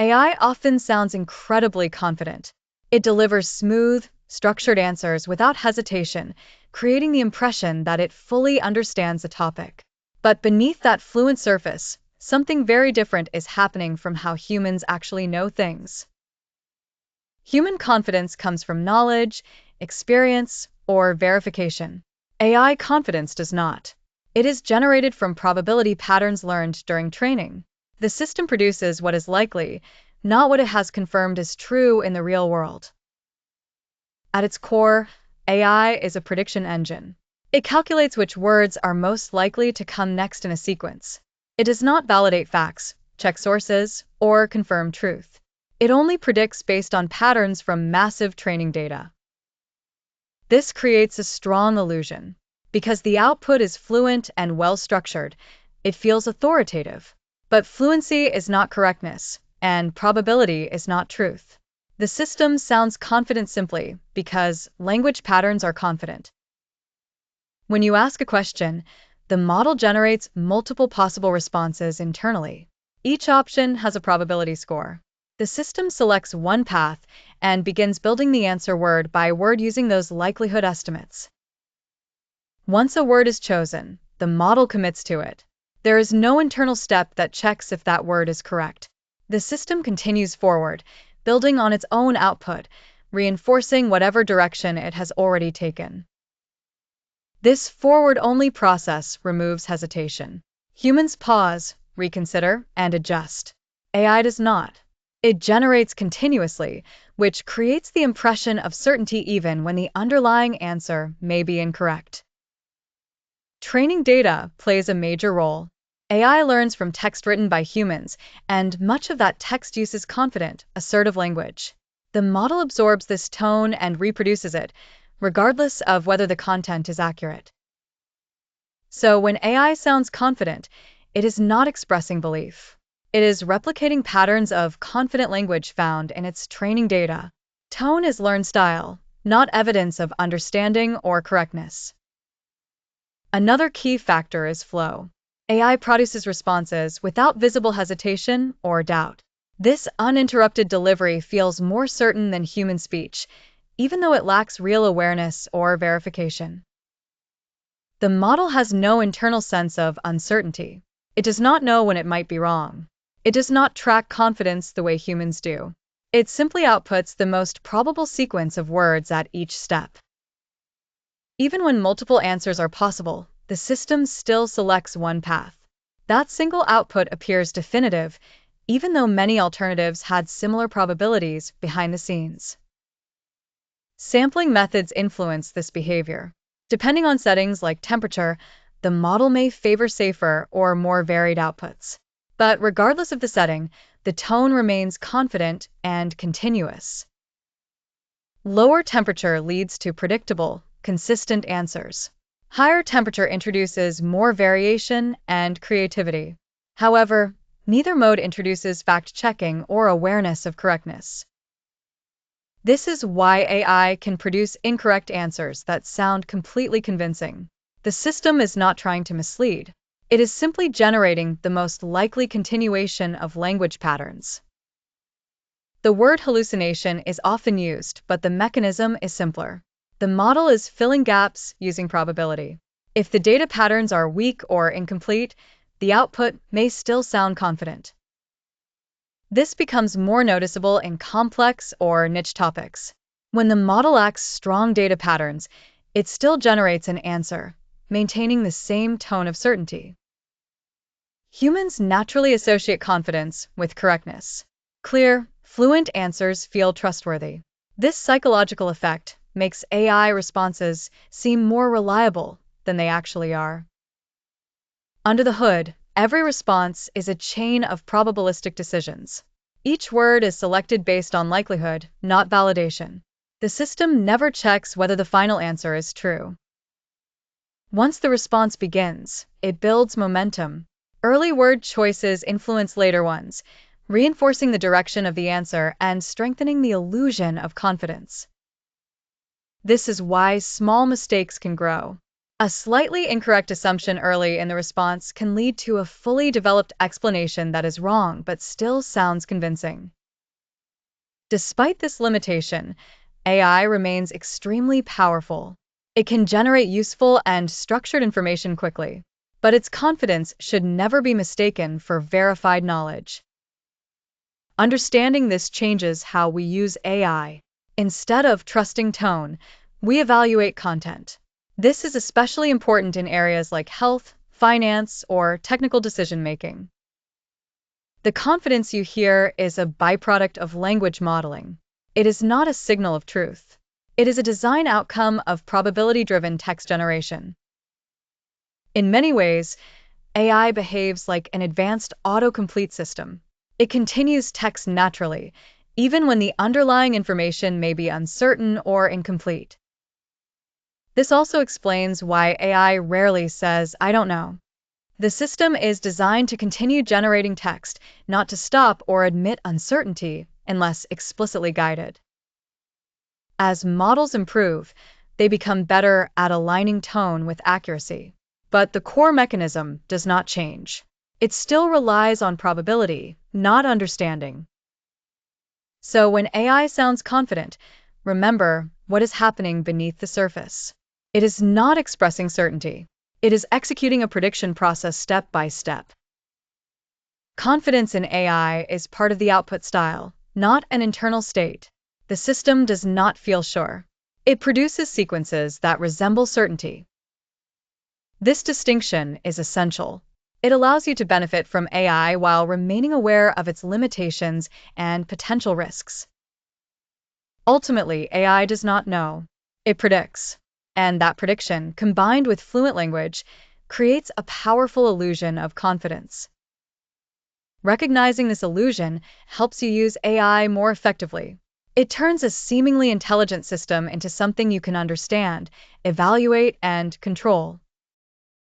AI often sounds incredibly confident. It delivers smooth, structured answers without hesitation, creating the impression that it fully understands the topic. But beneath that fluent surface, something very different is happening from how humans actually know things. Human confidence comes from knowledge, experience, or verification. AI confidence does not. It is generated from probability patterns learned during training. The system produces what is likely, not what it has confirmed is true in the real world. At its core, AI is a prediction engine. It calculates which words are most likely to come next in a sequence. It does not validate facts, check sources, or confirm truth. It only predicts based on patterns from massive training data. This creates a strong illusion. Because the output is fluent and well-structured, it feels authoritative. But fluency is not correctness, and probability is not truth. The system sounds confident simply because language patterns are confident. When you ask a question, the model generates multiple possible responses internally. Each option has a probability score. The system selects one path and begins building the answer word by word using those likelihood estimates. Once a word is chosen, the model commits to it. There is no internal step that checks if that word is correct. The system continues forward, building on its own output, reinforcing whatever direction it has already taken. This forward-only process removes hesitation. Humans pause, reconsider, and adjust. AI does not. It generates continuously, which creates the impression of certainty even when the underlying answer may be incorrect. Training data plays a major role. AI learns from text written by humans, and much of that text uses confident, assertive language. The model absorbs this tone and reproduces it, regardless of whether the content is accurate. So when AI sounds confident, it is not expressing belief. It is replicating patterns of confident language found in its training data. Tone is learned style, not evidence of understanding or correctness. Another key factor is flow. AI produces responses without visible hesitation or doubt. This uninterrupted delivery feels more certain than human speech, even though it lacks real awareness or verification. The model has no internal sense of uncertainty. It does not know when it might be wrong. It does not track confidence the way humans do. It simply outputs the most probable sequence of words at each step. Even when multiple answers are possible, the system still selects one path. That single output appears definitive, even though many alternatives had similar probabilities behind the scenes. Sampling methods influence this behavior. Depending on settings like temperature, the model may favor safer or more varied outputs. But regardless of the setting, the tone remains confident and continuous. Lower temperature leads to predictable, consistent answers. Higher temperature introduces more variation and creativity. However, neither mode introduces fact-checking or awareness of correctness. This is why AI can produce incorrect answers that sound completely convincing. The system is not trying to mislead. It is simply generating the most likely continuation of language patterns. The word hallucination is often used, but the mechanism is simpler. The model is filling gaps using probability. If the data patterns are weak or incomplete, the output may still sound confident. This becomes more noticeable in complex or niche topics. When the model lacks strong data patterns, it still generates an answer, maintaining the same tone of certainty. Humans naturally associate confidence with correctness. Clear, fluent answers feel trustworthy. This psychological effect makes AI responses seem more reliable than they actually are. Under the hood, every response is a chain of probabilistic decisions. Each word is selected based on likelihood, not validation. The system never checks whether the final answer is true. Once the response begins, it builds momentum. Early word choices influence later ones, reinforcing the direction of the answer and strengthening the illusion of confidence. This is why small mistakes can grow. A slightly incorrect assumption early in the response can lead to a fully developed explanation that is wrong but still sounds convincing. Despite this limitation, AI remains extremely powerful. It can generate useful and structured information quickly, but its confidence should never be mistaken for verified knowledge. Understanding this changes how we use AI. Instead of trusting tone, we evaluate content. This is especially important in areas like health, finance, or technical decision-making. The confidence you hear is a byproduct of language modeling. It is not a signal of truth. It is a design outcome of probability-driven text generation. In many ways, AI behaves like an advanced autocomplete system. It continues text naturally, even when the underlying information may be uncertain or incomplete. This also explains why AI rarely says, "I don't know." The system is designed to continue generating text, not to stop or admit uncertainty unless explicitly guided. As models improve, they become better at aligning tone with accuracy. But the core mechanism does not change. It still relies on probability, not understanding. So when AI sounds confident, remember what is happening beneath the surface. It is not expressing certainty. It is executing a prediction process step by step. Confidence in AI is part of the output style, not an internal state. The system does not feel sure. It produces sequences that resemble certainty. This distinction is essential. It allows you to benefit from AI while remaining aware of its limitations and potential risks. Ultimately, AI does not know. It predicts. And that prediction, combined with fluent language, creates a powerful illusion of confidence. Recognizing this illusion helps you use AI more effectively. It turns a seemingly intelligent system into something you can understand, evaluate, and control.